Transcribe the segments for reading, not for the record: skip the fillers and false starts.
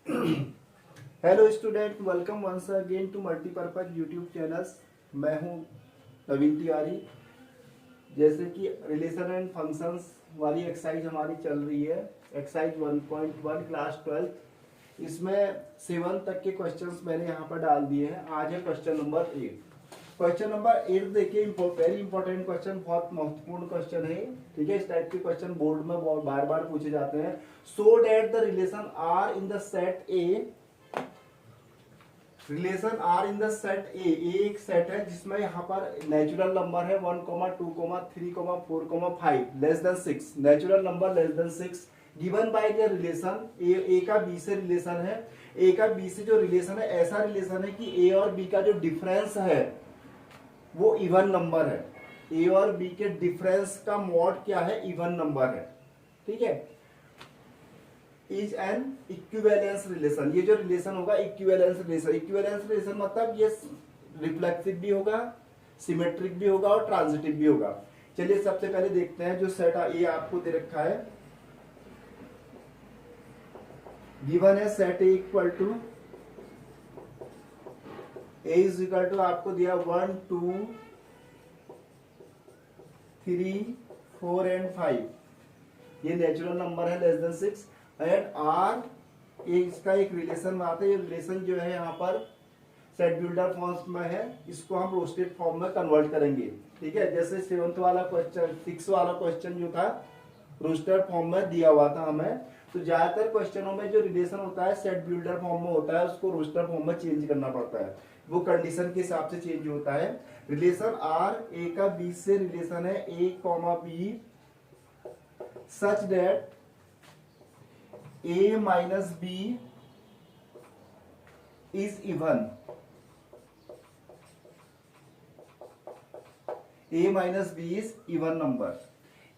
Hello student, welcome once again to multipurpose YouTube channels. मैं हूं नवीन तिवारी। जैसे कि रिलेशन एंड फंक्शंस वाली एक्सरसाइज हमारी चल रही है, एक्सरसाइज 1.1 क्लास 12। इसमें 7 तक के क्वेश्चंस मैंने यहाँ पर डाल दिए हैं। आज है क्वेश्चन नंबर 8। क्वेश्चन नंबर 8 देखिए, वेरी इंपॉर्टेंट क्वेश्चन, बहुत महत्वपूर्ण क्वेश्चन है। ठीक है, इस टाइप के क्वेश्चन बोर्ड में बहुत बार बार पूछे जाते हैं। So that the relation R in the set A, relation R in the set A एक सेट है जिसमें यहाँ पर नेचुरल नंबर है 1, 2, 3, 4, 5 less than 6, natural number less than 6 given by the relation A का बी से रिलेशन है। ए का बी से जो रिलेशन है, ऐसा रिलेशन है कि ए और बी का जो डिफरेंस है वो इवन नंबर है। ए और बी के डिफरेंस का मॉड क्या है? इवन नंबर है। ठीक है, इज एन इक्विवेलेंस रिलेशन। ये जो रिलेशन होगा इक्विवेलेंस रिलेशन। इक्विवेलेंस रिलेशन मतलब ये रिफ्लेक्सिव भी होगा, सिमेट्रिक भी होगा और ट्रांजिटिव भी होगा। चलिए सबसे पहले देखते हैं जो सेट ए आपको दे रखा है। गिवन है set A equal to A is equal to आपको दिया 1, 2, 3, 4 एंड 5। ये नेचुरल नंबर है लेस देन 6 एंड आर इसका एक रिलेशन आता है। ये रिलेशन जो है यहाँ पर सेट बिल्डर फॉर्म में है, इसको हम रोस्टेड फॉर्म में कन्वर्ट करेंगे। ठीक है, जैसे 7th वाला क्वेश्चन, 6 वाला क्वेश्चन जो था रोस्टेड फॉर्म में दिया हुआ था हमें। तो ज्यादातर क्वेश्चनों में जो रिलेशन होता है सेट बिल्डर फॉर्म में होता है, उसको रोस्टर फॉर्म में चेंज करना पड़ता है। वो कंडीशन के हिसाब से चेंज होता है। रिलेशन आर ए का बी से रिलेशन है A comma B such that a minus b is even। a minus b is even number।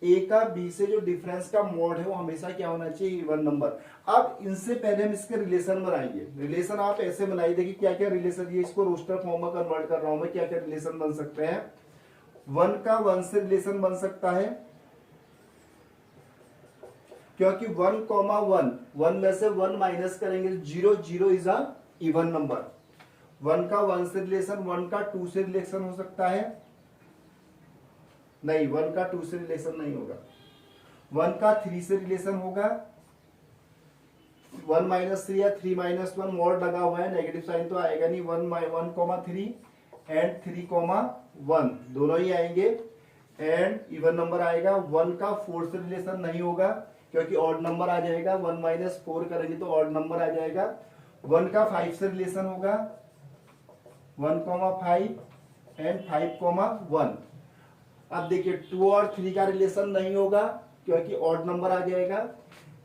a का b से जो डिफरेंस का मॉड है वो हमेशा क्या होना चाहिए? Even number. अब इनसे पहले हम इसके रिलेशन बनाएंगे। रिलेशन आप ऐसे बनाइए, देखिए क्या क्या रिलेशन, ये इसको रोस्टर फॉर्म में कन्वर्ट कर रहा हूं मैं। क्या क्या रिलेशन बन सकते हैं? 1 का 1 से रिलेशन बन सकता है, क्योंकि 1,1 में से 1 माइनस करेंगे 0, 0 इज अ इवन नंबर। 1 का 1 से रिलेशन, 1 का 2 से रिलेशन हो सकता है? नहीं, 1 का 2 से रिलेशन नहीं होगा। 1 का 3 से रिलेशन होगा। 1 - 3 या 3 - 1 मॉड लगा हुआ है, नेगेटिव साइन तो आएगा नहीं। 1,3 एंड 3,1 दोनों ही आएंगे एंड इवन नंबर आएगा। 1 का 4 से रिलेशन नहीं होगा क्योंकि ऑड नंबर आ जाएगा। 1 - 4 करेंगे तो ऑड नंबर आ जाएगा। 1 का 5 से रिलेशन होगा, 1,5 एंड 5,1। अब देखिए 2 और 3 का रिलेशन नहीं होगा क्योंकि ऑड नंबर आ जाएगा।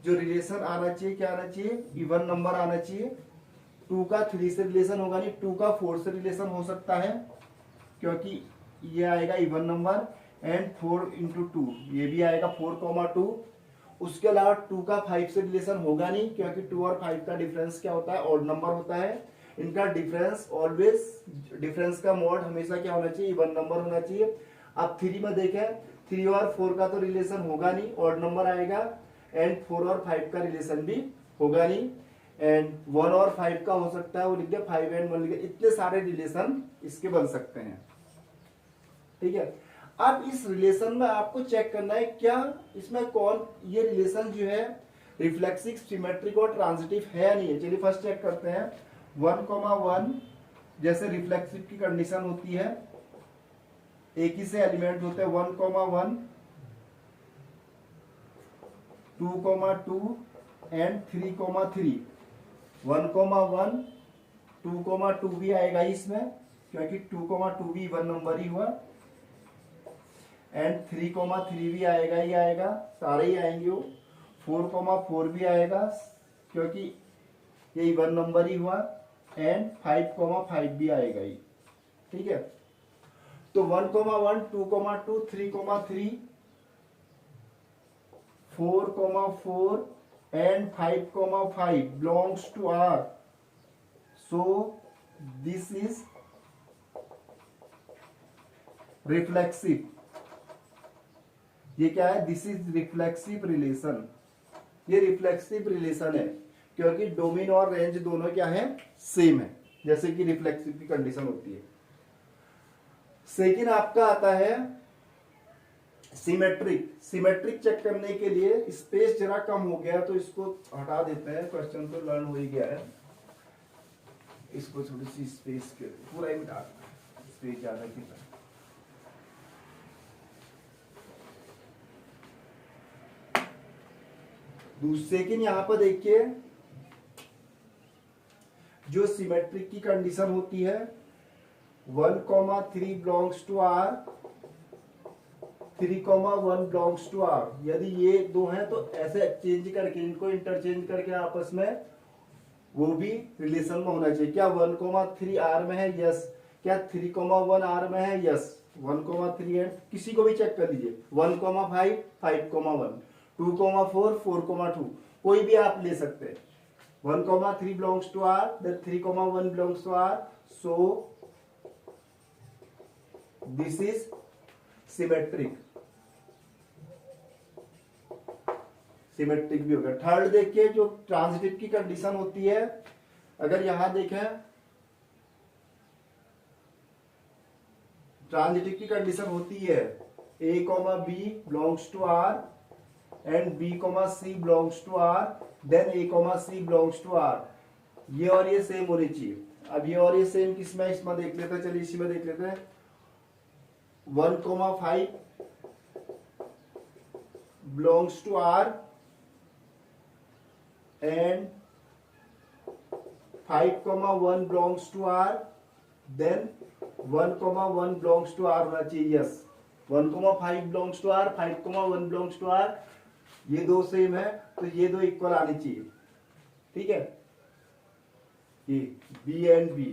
जो रिलेशन आना चाहिए क्या आना चाहिए? इवन नंबर आना चाहिए। 2 का 3 से रिलेशन होगा नहीं, 2 का 4 से रिलेशन हो सकता है क्योंकि ये आएगा इवन नंबर। एंड 4 × 2 ये भी आएगा 4,2। उसके अलावा 2 का 5 से रिलेशन होगा नहीं क्योंकि 2 और 5 का डिफरेंस क्या होता है? ऑड नंबर होता है। इनका डिफरेंस ऑलवेज, डिफरेंस का मॉड हमेशा क्या होना चाहिए? इवन नंबर होना चाहिए। अब 3 में देखें, 3 और 4 का तो रिलेशन होगा नहीं, ऑड नंबर आएगा। एंड 4 और 5 का रिलेशन भी होगा नहीं। एंड 1 और 5 का हो सकता है, वो लिख दिया 5 एंड 1 लिख दिया। इतने सारे रिलेशन इसके बन सकते हैं। ठीक है, अब इस रिलेशन में आपको चेक करना है क्या इसमें कौन, ये रिलेशन जो है रिफ्लेक्सिव, सिमेट्रिक और ट्रांजिटिव है या नहीं है। चलिए फर्स्ट चेक करते हैं। 1,1 जैसे रिफ्लेक्सिव की कंडीशन होती है, एक ही से एलिमेंट होते हैं। 1,1, 2,2 एंड 3,3। 1,1, 2,2 भी आएगा इसमें क्योंकि 2,2 भी इवन नंबर ही हुआ। एंड 3,3 भी आएगा ही आएगा, सारे ही आएंगे वो। 4,4 भी आएगा क्योंकि ये इवन नंबर ही हुआ। एंड 5,5 भी आएगा ही। ठीक है, तो 1,1, 2,2, 3,3, 4,4 and 5,5 belongs to R. So this is reflexive। ये क्या है? This is reflexive relation. ये रिफ्लेक्सिव रिलेशन है क्योंकि डोमेन और रेंज दोनों क्या है, सेम है, जैसे कि रिफ्लेक्सिव की कंडीशन होती है। सेकेंड आपका आता है सिमेट्रिक। सिमेट्रिक चेक करने के लिए स्पेस जरा कम हो गया तो इसको हटा देते हैं, क्वेश्चन तो लर्न हो ही गया है, इसको थोड़ी सी स्पेस के पूरा ही मिटा, स्पेस ज्यादा की तरह। सेकेंड यहां पर देखिए, जो सिमेट्रिक की कंडीशन होती है 1,3 belongs to R, 3,1 belongs to R, यदि ये दो हैं तो ऐसे चेंज करके, इनको इंटरचेंज करके आपस में वो भी रिलेशन में होना चाहिए। क्या 1,3 आर में है, यस। क्या 3,1 आर में है, यस। 1,3 है, किसी को भी चेक कर लीजिए। 1,5, 5,1, 2,4, 4,2, कोई भी आप ले सकते हैं। 1,3 belongs to R, then 3,1 belongs to R, so this is symmetric। Symmetric भी होगा। थर्ड देखिए, जो ट्रांजिटिव की कंडीशन होती है, अगर यहां देखें ट्रांजिटिव की कंडीशन होती है a, b belongs to r and b, c belongs to r, then a, c belongs to r, ये और ये सेम होनी चाहिए। अब ये और ये सेम किसमें, इसमें देख लेते हैं, चलिए इसी में देख लेते हैं। 1,5 belongs to r and 5,1 belongs to R, then 1,1 belongs to R होना चाहिए, yes। 1,5 belongs to R, 5,1 belongs to R, ये दो सेम है तो ये दो इक्वल आनी चाहिए, ठीक है। ये B एंड B,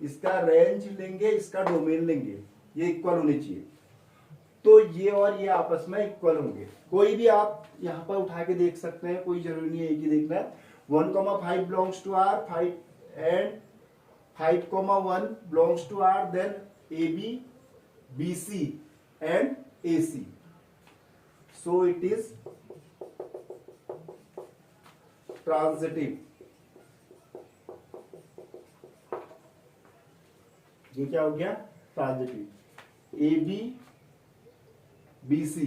इसका रेंज लेंगे, इसका डोमेन लेंगे, ये इक्वल होने चाहिए, तो ये और ये आपस में इक्वल होंगे। कोई भी आप यहां पर उठा के देख सकते हैं, कोई जरूरी नहीं है एक ही देखना है। 1,5 belongs to R, 5 and 5,1 belongs to R, then AB, BC and AC, so it is transitive. ये क्या हो गया, ट्रांजिटिव। AB, BC,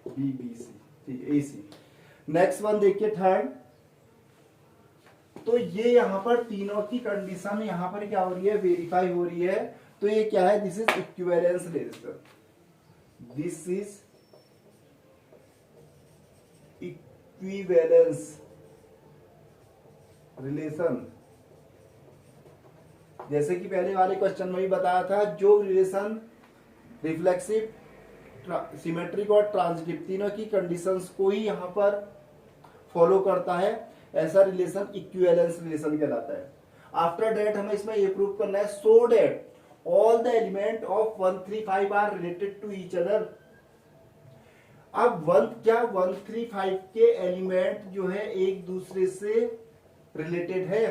BBC, ठीक है, AC। नेक्स्ट वन देखिए थर्ड, तो ये यहां पर तीनों की कंडीशन यहां पर क्या हो रही है, वेरीफाई हो रही है, तो ये क्या है, this is equivalence relation. This is equivalence relation. जैसे कि पहले वाले क्वेश्चन में भी बताया था, जो रिलेशन रिफ्लेक्सिव, सिमेट्रिक और ट्रांजिटिव तीनों की कंडीशंस को ही यहां पर फॉलो करता है, ऐसा रिलेशन इक्विवेलेंस रिलेशन कहलाता है। आफ्टर दैट हमें इसमें ये प्रूव करना है, so that all the element of 135 are related to each other. अब 135 के एलिमेंट जो है एक दूसरे से रिलेटेड है।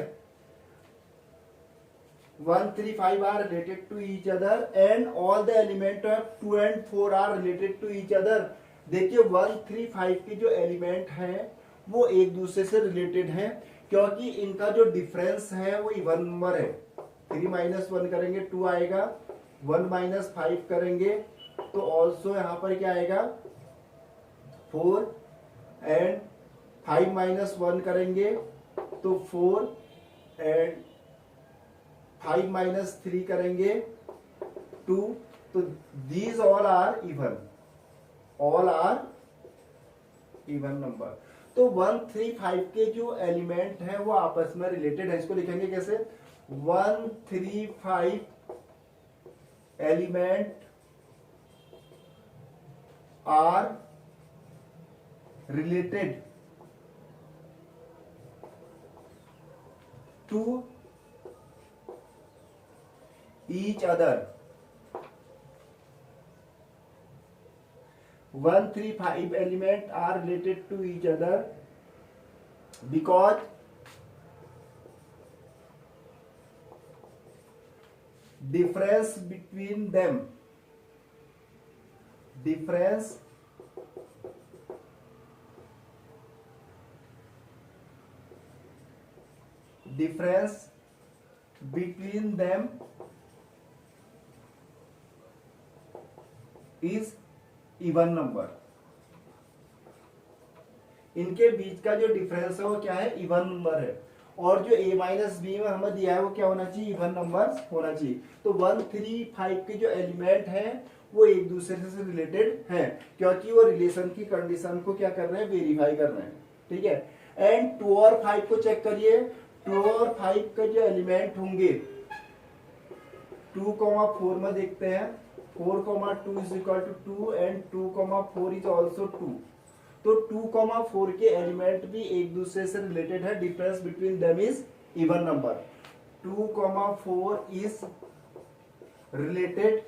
135 are related to each other and all the element of 2 and 4 are related to each other। देखिए 135 के जो एलिमेंट हैं वो एक दूसरे से रिलेटेड हैं, क्योंकि इनका जो डिफरेंस है वो इवन नंबर है। 3 - 1 करेंगे 2 आएगा, 1 - 5 करेंगे तो ऑल्सो यहाँ पर क्या आएगा 4, एंड 5 - 1 करेंगे तो 4, एंड 5 - 3 करेंगे 2, तो these all are even, all are even number. तो 135 के जो एलिमेंट है वो आपस में रिलेटेड है। इसको लिखेंगे कैसे, 135 element are related to each other। 135 element are related to each other because difference between them, difference difference between them is even number. इनके बीच का जो डिफरेंस है वो क्या है, इवन नंबर है। और जो a माइनस बी में हमें दिया है वो क्या होना चाहिए, इवन नंबर होना चाहिए। तो 1 3 5 के जो एलिमेंट हैं वो एक दूसरे से रिलेटेड हैं, क्योंकि वो रिलेशन की कंडीशन को क्या कर रहे हैं, वेरीफाई कर रहे हैं। ठीक है। एंड 2 और 5 को चेक करिए। 2 और 5 के जो एलिमेंट होंगे 2,4 में देखते हैं। 4,2 is equal to 2 and 2,4 is also 2। तो 2,4 के एलिमेंट भी एक दूसरे से रिलेटेड है। Difference between them is even number. 2,4 is related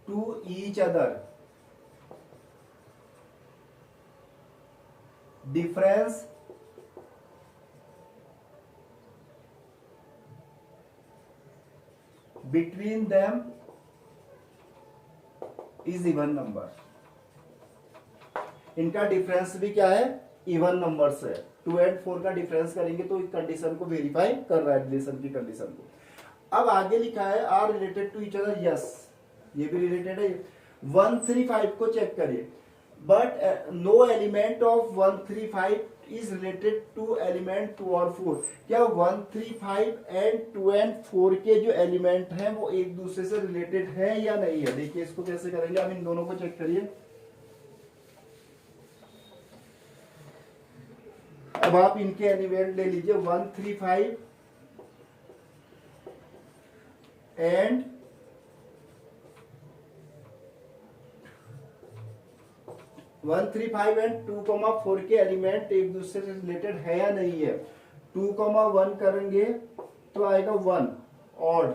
to each other. Difference between them is even number. इनका डिफरेंस भी क्या है, इवन नंबर से। 2 एंड 4 का डिफरेंस करेंगे तो इस कंडीशन को वेरीफाई कर रहा है, रिलेशन की कंडीशन को। अब आगे लिखा है are related to each other, yes ये भी रिलेटेड है। 1 3 5 को चेक करिए। But no element of 1 3 5 is related to element 2 और 4। क्या 1 3 5 एंड 2 एंड 4 के जो एलिमेंट हैं वो एक दूसरे से रिलेटेड है या नहीं है। देखिए इसको कैसे करेंगे, हम इन दोनों को चेक करिए। अब आप इनके एलिमेंट ले लीजिए 1 3 5 एंड 1 3 5 एंड 2,4 के एलिमेंट एक दूसरे से रिलेटेड है या नहीं है। 2,1 करेंगे तो आएगा 1 ऑड,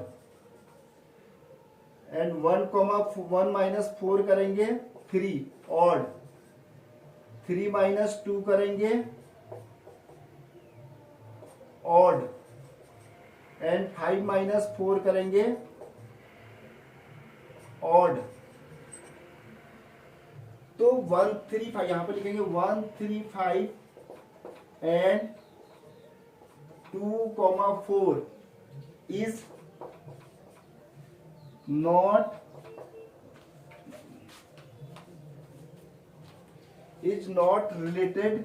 एंड 1,1 माइनस 4 करेंगे 3 ऑड, 3 माइनस 2 करेंगे ऑड, एंड 5 माइनस 4 करेंगे ऑड। तो 1 3 5 यहां पर लिखेंगे 1 3 5 and 2,4 is not related,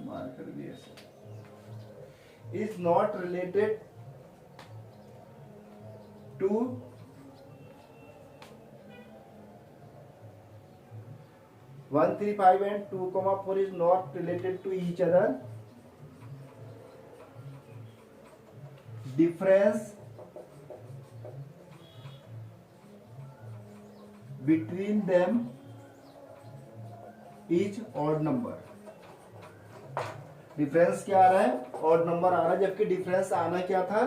marker भी ऐसे, is not related to 1 3 5 and 2,4 is not related to each other. Difference between them is odd number. Difference क्या आ रहा है, ऑड नंबर आ रहा है, जबकि डिफरेंस आना क्या था,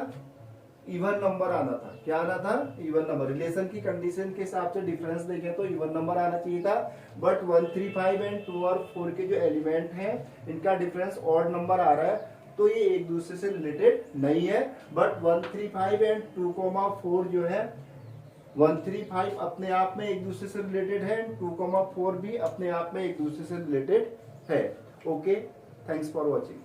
इवन नंबर आना था। क्या आना था, इवन नंबर। रिलेशन की कंडीशन के हिसाब से डिफरेंस देखें तो इवन नंबर आना चाहिए था। बट 1 3 5 एंड 2 और 4 के जो एलिमेंट हैं इनका डिफरेंस ऑड नंबर आ रहा है, तो ये एक दूसरे से रिलेटेड नहीं है। बट 1 3 5 एंड 2,4 जो है 1 3 5 अपने आप में एक दूसरे से रिलेटेड है, 2,4 भी अपने आप में एक दूसरे से रिलेटेड है। Okay, thanks for watching.